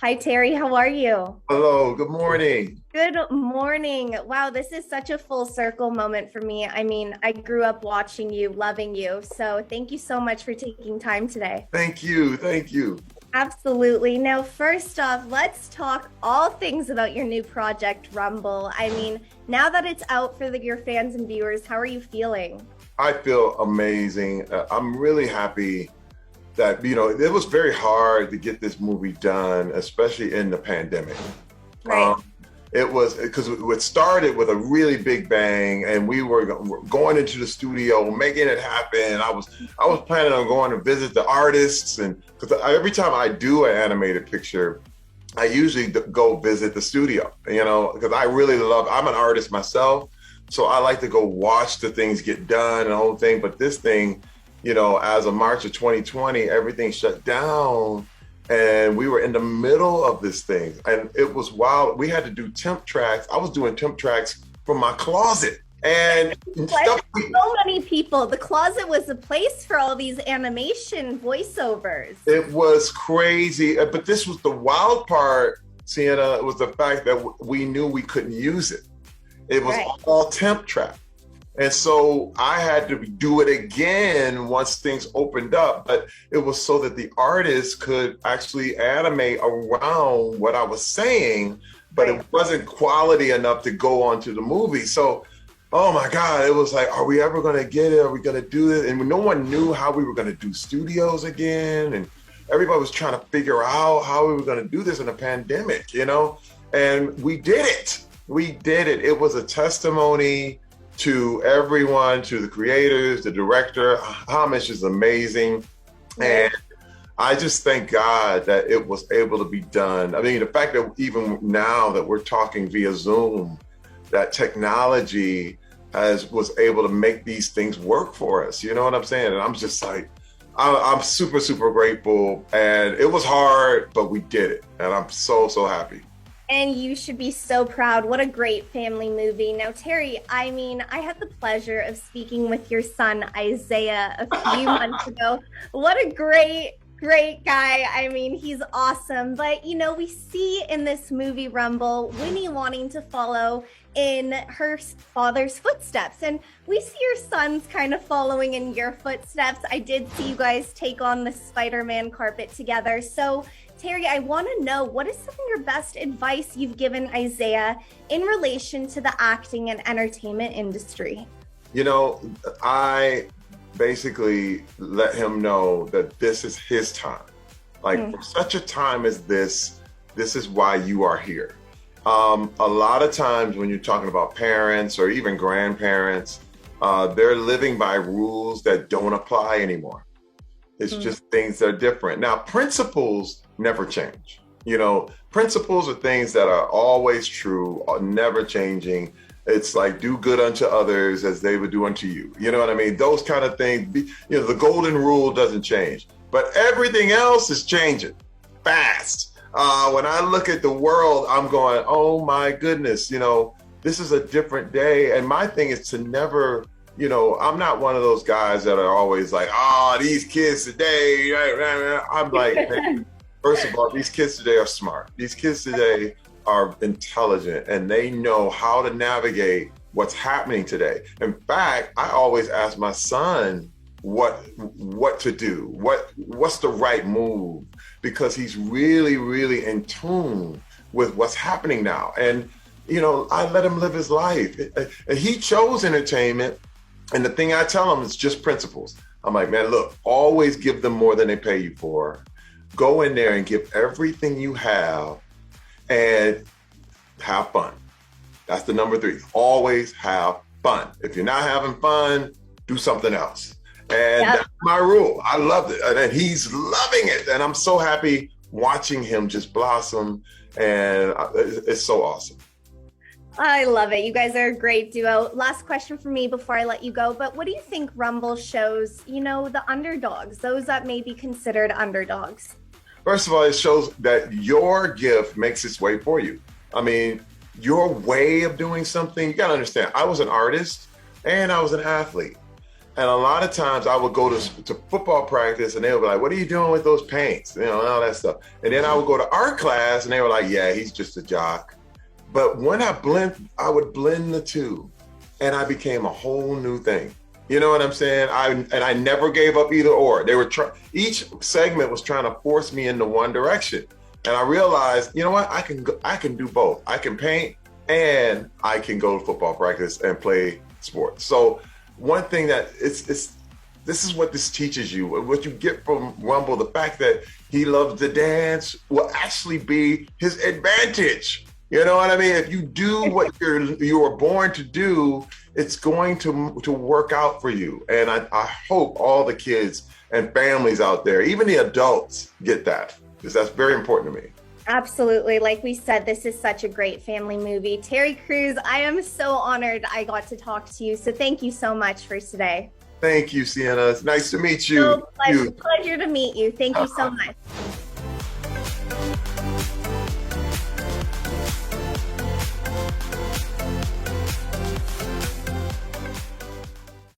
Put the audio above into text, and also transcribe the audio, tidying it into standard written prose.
Hi, Terry. How are you? Hello, good morning. Good morning. Wow, this is such a full circle moment for me. I mean, I grew up watching you, loving you. So thank you so much for taking time today. Thank you. Thank you. Absolutely. Now, first off, let's talk all things about your new project, Rumble. I mean, now that it's out for your fans and viewers, how are you feeling? I feel amazing. I'm really happy that, it was very hard to get this movie done, especially in the pandemic. Right. Um, it was because it started with a really big bang, and we were going into the studio, making it happen. I was planning on going to visit the artists, and because every time I do an animated picture, I usually go visit the studio, because I really love, I'm an artist myself. So I like to go watch the things get done and the whole thing. But this thing, as of March of 2020, everything shut down and we were in the middle of this thing. And it was wild. We had to do temp tracks. I was doing temp tracks from my closet and Like stuff. so many people, the closet was a place for all these animation voiceovers. It was crazy. But this was the wild part, Sienna, was the fact that we knew we couldn't use it. It was Right. all temp track. And so I had to do it again once things opened up, but it was so that the artist could actually animate around what I was saying, but Right. it wasn't quality enough to go onto the movie. So, oh my God, it was like, are we ever going to get it? Are we going to do it? And no one knew how we were going to do studios again. And everybody was trying to figure out how we were going to do this in a pandemic. And we did it. We did it. It was a testimony to everyone, to the creators, the director. Hamish is amazing. Right. And I just thank God that it was able to be done. I mean, the fact that even now that we're talking via Zoom, that technology was able to make these things work for us. You know what I'm saying? And I'm just like, I'm super, super grateful. And it was hard, but we did it. And I'm so, so happy. And you should be so proud. What a great family movie. Now, Terry, I mean, I had the pleasure of speaking with your son, Isaiah, a few months ago. What a great guy. I mean, he's awesome. But, we see in this movie, Rumble, Winnie wanting to follow in her father's footsteps. And we see your sons kind of following in your footsteps. I did see you guys take on the Spider-Man carpet together. So, Terry, I want to know, what is some of your best advice you've given Isaiah in relation to the acting and entertainment industry? You know, I basically let him know that this is his time. Like for such a time as this is why you are here. A lot of times when you're talking about parents or even grandparents, they're living by rules that don't apply anymore. It's just things that are different. Now, principles never change. Principles are things that are always true, are never changing. It's like do good unto others as they would do unto you. You know what I mean? Those kind of things. The golden rule doesn't change, but everything else is changing fast. When I look at the world, I'm going, oh my goodness, this is a different day. And my thing is to never, I'm not one of those guys that are always like, these kids today. I'm like, hey, first of all, these kids today are smart. These kids today are intelligent and they know how to navigate what's happening today. In fact, I always ask my son what to do, what's the right move, because he's really, really in tune with what's happening now. And I let him live his life. And he chose entertainment. And the thing I tell him is just principles. I'm like, man, look, always give them more than they pay you for. Go in there and give everything you have and have fun. That's the number 3. Always have fun. If you're not having fun, do something else. And that's my rule. I love it. And he's loving it. And I'm so happy watching him just blossom. And it's so awesome. I love it. You guys are a great duo. Last question for me before I let you go. But what do you think Rumble shows, the underdogs, those that may be considered underdogs? First of all, it shows that your gift makes its way for you. I mean, your way of doing something, you got to understand, I was an artist and I was an athlete. And a lot of times I would go to football practice and they would be like, what are you doing with those paints? You know, and all that stuff. And then I would go to art class and they were like, yeah, he's just a jock. But when I would blend the two and I became a whole new thing. You know what I'm saying? I never gave up either or. They were each segment was trying to force me into one direction. And I realized, you know what? I can do both. I can paint and I can go to football practice and play sports. So one thing that this is what this teaches you. What you get from Rumble, the fact that he loves to dance will actually be his advantage. You know what I mean? If you do what you were born to do, it's going to work out for you. And I hope all the kids and families out there, even the adults, get that, because that's very important to me. Absolutely. Like we said, this is such a great family movie. Terry Crews, I am so honored I got to talk to you. So thank you so much for today. Thank you, Sienna. It's nice to meet you. So pleasure to meet you. Thank you so much.